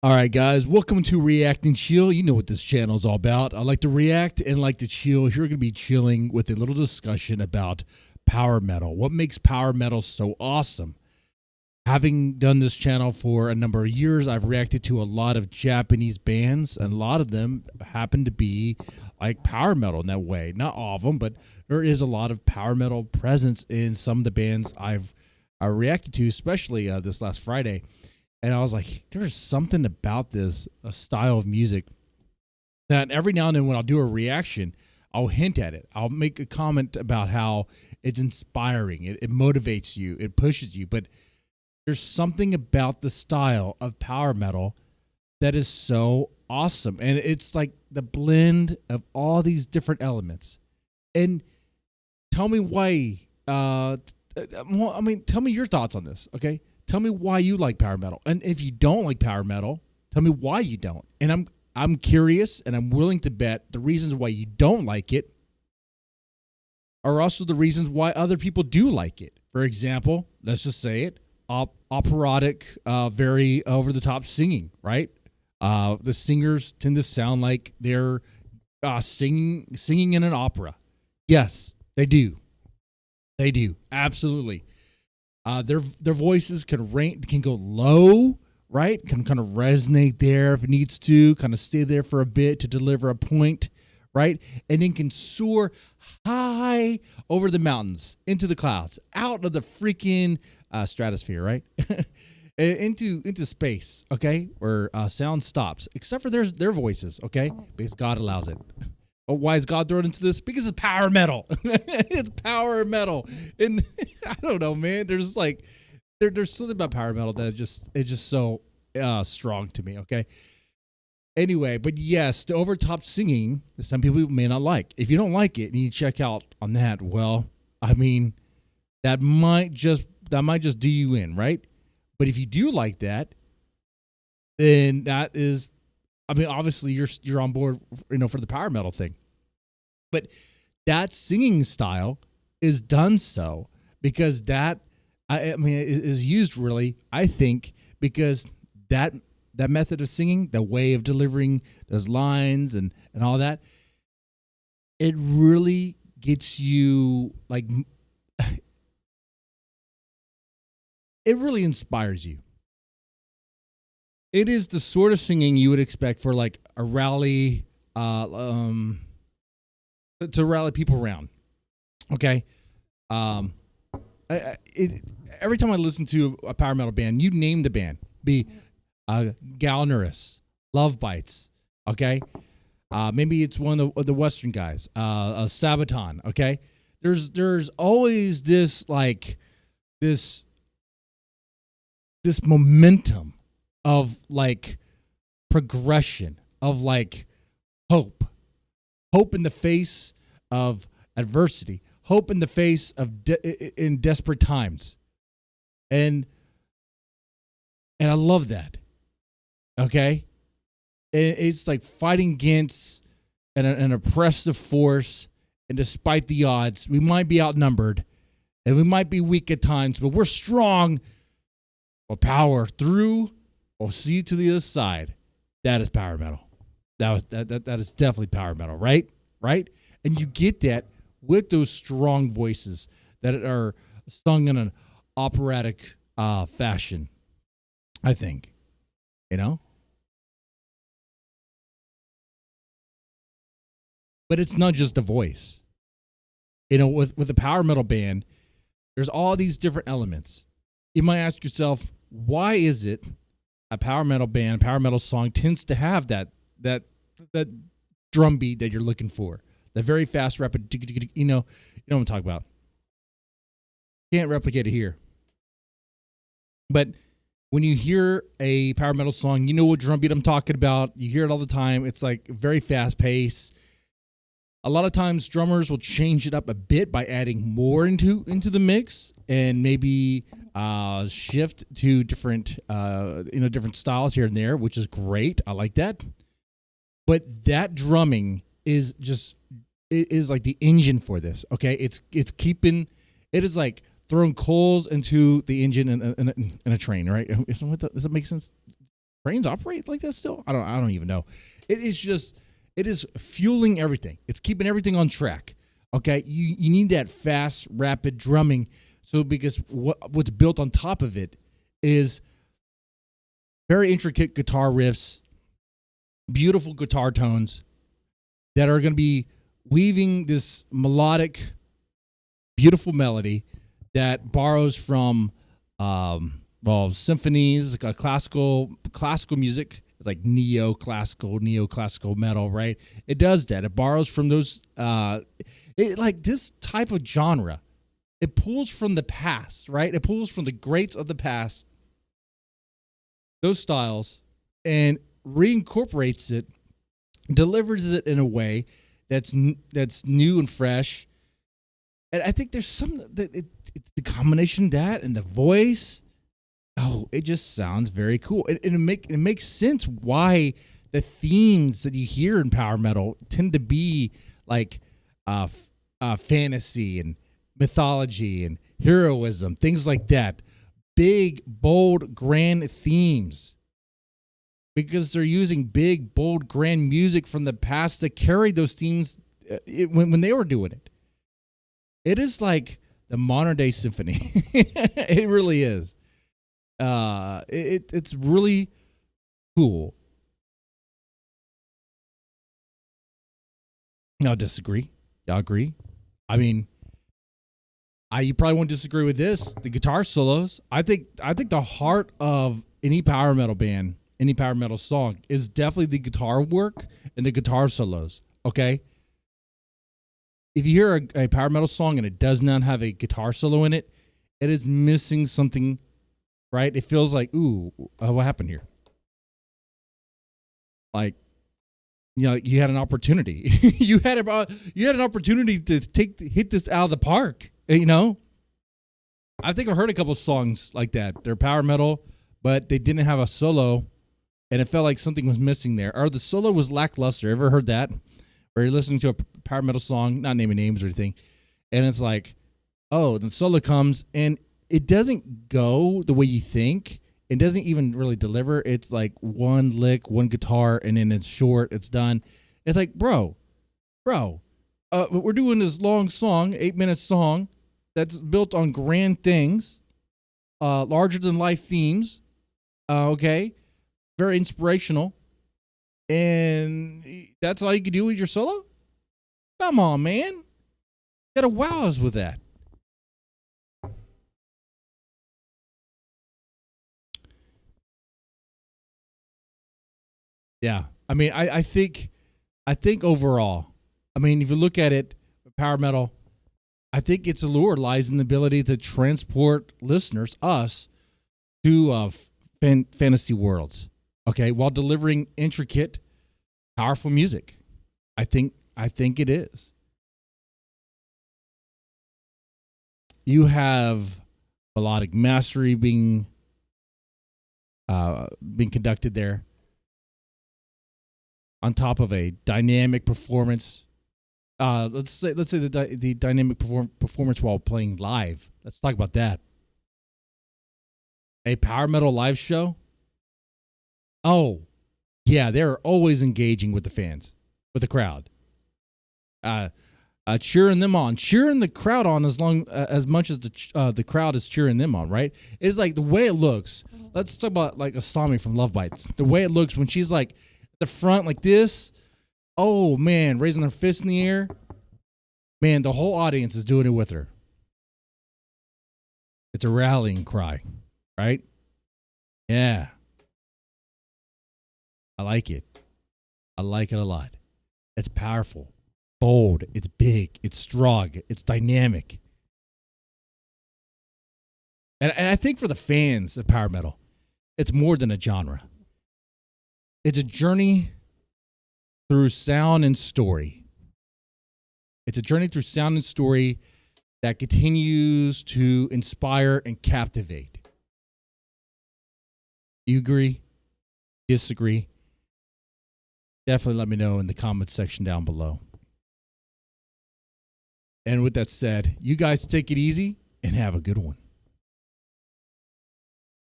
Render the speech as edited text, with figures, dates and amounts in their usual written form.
All right, guys, welcome to React and Chill. You know what this channel is all about. I like to react and like to chill. Here we're going to be chilling with a little discussion about power metal. What makes power metal so awesome? Having done this channel for a number of years, I've reacted to a lot of Japanese bands, and a lot of them happen to be like power metal in that way. Not all of them, but there is a lot of power metal presence in some of the bands I reacted to, especially this last Friday. And I was like, there's something about this style of music that every now and then when I'll do a reaction, I'll hint at it. I'll make a comment about how it's inspiring. It motivates you. It pushes you. But there's something about the style of power metal that is so awesome. And it's like the blend of all these different elements. And tell me why. Tell me your thoughts on this, okay? Tell me why you like power metal. And if you don't like power metal, tell me why you don't. And I'm curious, and I'm willing to bet the reasons why you don't like it are also the reasons why other people do like it. For example, let's just say it, operatic, very over-the-top singing, right? The singers tend to sound like they're singing in an opera. Yes, they do. They do, absolutely. Their voices can go low, right? Can kind of resonate there if it needs to, kind of stay there for a bit to deliver a point, right? And then can soar high over the mountains, into the clouds, out of the freaking stratosphere, right? into space, okay? Where sound stops, except for their voices, okay? Because God allows it. Oh, why is God thrown into this? Because it's power metal. It's power metal. And I don't know, man. There's like there's something about power metal that it's just so strong to me, okay? Anyway, but yes, the overtop singing, some people may not like. If you don't like it and you check out on that, well, I mean, that might just do you in, right? But if you do like that, then that is, I mean, obviously you're on board, for the power metal thing. But that singing style is done so because is used really, I think, because that method of singing, the way of delivering those lines and all that, it really gets you like, it really inspires you. It is the sort of singing you would expect for like a rally, to rally people around. Okay. Every time I listen to a power metal band, you name the band, be Galnerus, Love Bites. Okay. Maybe it's one of the Western guys, Sabaton. Okay. There's always this momentum of like progression, of like hope in the face of adversity, hope in the face of in desperate times. And I love that. Okay. It's like fighting against an oppressive force. And despite the odds, we might be outnumbered and we might be weak at times, but we're strong. We'll power through. We'll see you to the other side. That is power metal. That is definitely power metal, right? Right? And you get that with those strong voices that are sung in an operatic fashion, I think. But it's not just a voice. With a power metal band, there's all these different elements. You might ask yourself, why is it a power metal band, power metal song tends to have that drum beat that you're looking for, the very fast, rapid, you know what I'm talking about. Can't replicate it here. But when you hear a power metal song, you know what drum beat I'm talking about. You hear it all the time. It's like very fast pace. A lot of times drummers will change it up a bit by adding more into the mix and maybe shift to different styles here and there, which is great. I like that. But that drumming is like the engine for this. Okay, it is like throwing coals into the engine in a train, right? Does that make sense? trains operate like that still? I don't even know. It is fueling everything. It's keeping everything on track. Okay, you need that fast, rapid drumming. So because what's built on top of it is very intricate guitar riffs, beautiful guitar tones that are going to be weaving this melodic, beautiful melody that borrows from symphonies, like classical music. It's like neoclassical metal, right? It does that. It borrows from those, like this type of genre. It pulls from the past, right? It pulls from the greats of the past, those styles, and reincorporates it, delivers it in a way that's new and fresh. And I think there's some the combination of that and the voice. Oh, it just sounds very cool. And it makes sense why the themes that you hear in power metal tend to be like fantasy and mythology and heroism, things like that. Big, bold, grand themes. Because they're using big, bold, grand music from the past to carry those themes when they were doing it. It is like the modern day symphony. It really is. It's really cool. I'll disagree. Y'all agree? I mean, you probably won't disagree with this. The guitar solos. I think the heart of any power metal band, any power metal song, is definitely the guitar work and the guitar solos. Okay. If you hear a power metal song and it does not have a guitar solo in it, it is missing something, right? It feels like, ooh, what happened here? Like, you had an opportunity. you had an opportunity to hit this out of the park. I think I've heard a couple songs like that. They're power metal, but they didn't have a solo, and it felt like something was missing there. Or the solo was lackluster. Ever heard that? Where you're listening to a power metal song, not naming names or anything, and it's like, oh, the solo comes, and it doesn't go the way you think. It doesn't even really deliver. It's like one lick, one guitar, and then it's short. It's done. It's like, bro, we're doing this long song, 8-minute song, that's built on grand things, larger than life themes. Okay, very inspirational, and that's all you can do with your solo. Come on, man, you gotta wow us with that. Yeah, I mean, I think overall, I mean, if you look at it, power metal, I think its allure lies in the ability to transport listeners, us, to fantasy worlds. Okay, while delivering intricate, powerful music. I think it is. You have melodic mastery being conducted there, on top of a dynamic performance. Let's say the dynamic performance while playing live. Let's talk about that. A power metal live show. Oh, yeah, they're always engaging with the fans, with the crowd. Cheering them on, cheering the crowd on as much as the crowd is cheering them on. Right? It's like the way it looks. Let's talk about like Asami from Love Bites. The way it looks when she's like at the front like this. Oh man, raising her fist in the air. Man, the whole audience is doing it with her. It's a rallying cry, right? Yeah. I like it. I like it a lot. It's powerful, bold, it's big, it's strong, it's dynamic. And I think for the fans of power metal, it's more than a genre. It's a journey through sound and story. It's a journey through sound and story that continues to inspire and captivate. You agree? Disagree? Definitely let me know in the comments section down below. And with that said, you guys take it easy and have a good one.